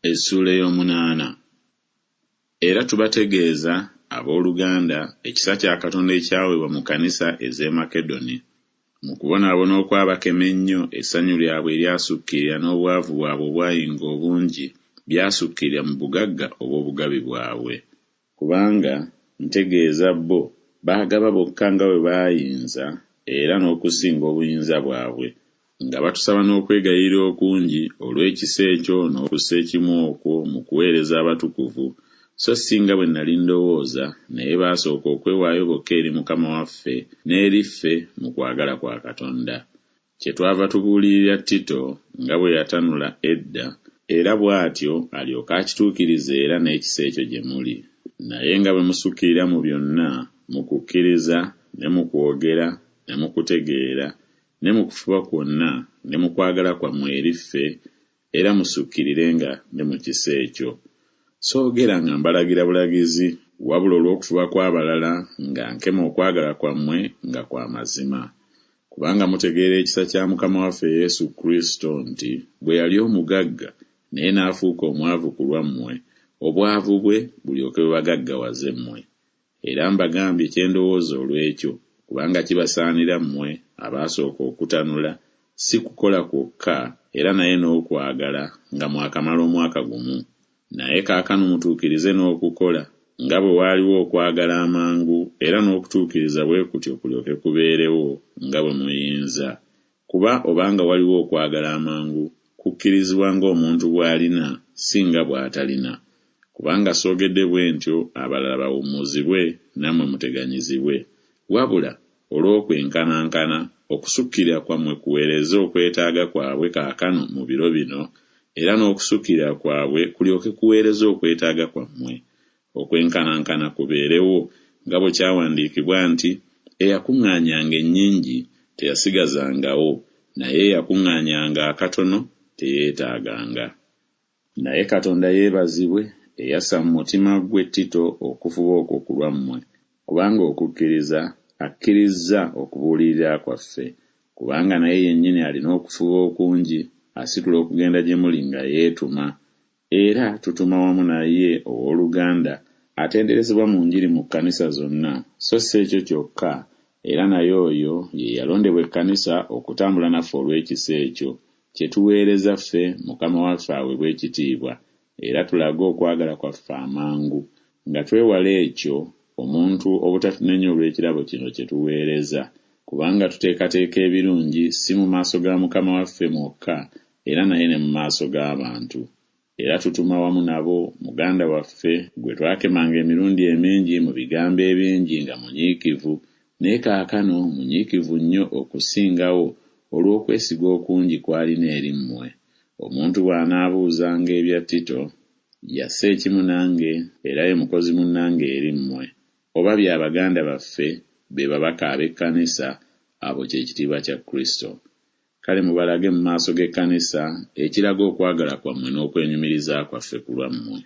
Essula ey'omunaana. Era tubategeeza abooluganda ekisa kya Katonda ekyaweebwa mu kkanisa ez'e Makedoni, mu kubonaabona okw'abakema ennyo essanyu lyabwe eryasukkirira n'obwavu bwabwe obwayinga obungi byasukkirira mu bugagga obw'obugabi bwabwe. Kubanga ntegeeza bo baagaba bokka nga bwe baayinza era n'okusinga obuyinza bwabwe, nga batusaba n'okwegayirira okungi olw'ekisa ekyo n'okussa ekimu okwo mu kuweereza abatukuvu, so si nga bwe nali ndowooza, naye baasooka okwewaayo bokka eri Mukama waffe n'eri ffe mu kwagala kwa Katonda. Kyetwava tubuulirira Tito nga bwe yatanula edda, era bw'atyo alyoke akituukirize era n'ekisa ekyo gye muli. Naye nga bwe musukkirira mu byonna, mu kukkiriza ne mu kwogera ne mu kutegeera ne mu kufuba kwonna ne mu kwagala kwammwe eri ffe, era musukkirirenga ne mu kisa ekyo. Soogera nga mbalagira bulagizi, wabula olw'okufuba kw'abalala nga nkema okwagala kwammwe nga kwa mazima. Kubanga mutegeera ekisa kya Mukama waffe Yesu Kristo nti bwe yali omugagga naye n'afuuka omwavu ku lwammwe, obwavu bwe bulyoke bubagaggawaze mmwe. Era mbagambye ekyendowooza olw'ekyo, kubanga kibasaanira mmwe abaasooka okutanula, si kukola kwokka era naye n'okwagala nga mwakamala omwaka gumu. Naye kaakano mutuukirize n'okukola, nga bwe waaliwo okwagala amangu era n'okutuukiriza bwe kutyo kulyoke kubeerewo nga bwe muyinza. Kuba obanga waliwo okwagala amangu, kukkirizibwa ng'omuntu bw'alina si nga bw'atalina. Kubanga soogedde bwe ntyo abalala bawummuzibwe nammwe muteganyizibwe. Wabula olw'okwenkanankana, okusukkirira kwammwe kuweereze okwetaaga kwabwe kaakano mu biro bino, era n'okusukkirira kwabwe kulyoke kuweereze okwetaaga kwammwe. Okwenkanankana kubeerewo nga bwe kyawandiikibwa nti, eyakuŋŋaanyanga ennyingi teyasigazangawo, naye eyakuŋŋaanyanga akatono teyeetaaganga. Naye Katonda yeebazibwe eyassa mu mutima gwe Tito okufuba okwo ku lwammwe, kubanga okukkiriza akkirizza okubuulirira kwaffe, kubanga naye yennyini alina okufuba okungi asitula okugenda gye muli nga yeetuma. Era tutuma wamu naye owooluganda atenderezebwa mu njiri mu kkanisa zonna, so si ekyo kyokka, era naye oyo ye yalondebwa ekkanisa okutambula naffe olw'ekisa ekyo, kye tuweereza ffe Mukama waffe aweebwe ekitiibwa, era tulage okwagala kwaffe amangu, nga twewala ekyo omuntu obutatunenya olw'ekirabo kino kye tuweereza, kubanga tuteekateeka ebirungi si mu maaso ga Mukama waffe mwokka, era naye ne mu maaso g'abantu. Era tutuma wamu nabo muganda waffe gwe twakemanga emirundi emingi mu bigambo ebingi nga munyiikivu, naye kaakano munyiikivu nnyo okusingawo olw'okwesiga okungi kw'alina eri mmwe. Omuntu bw'anaabuuzanga ebya Tito, yasse ekimu nange era ye mukozi munnange eri mmwe. Oba bya baganda baffe be babaka ab'ekkanisa, abo kye kitiibwa kya Kristo. Kale mubalage mu maaso g'ekkanisa ekiraga okwagala kwammwe n'okwenyumiriza kwaffe ku lwammwe.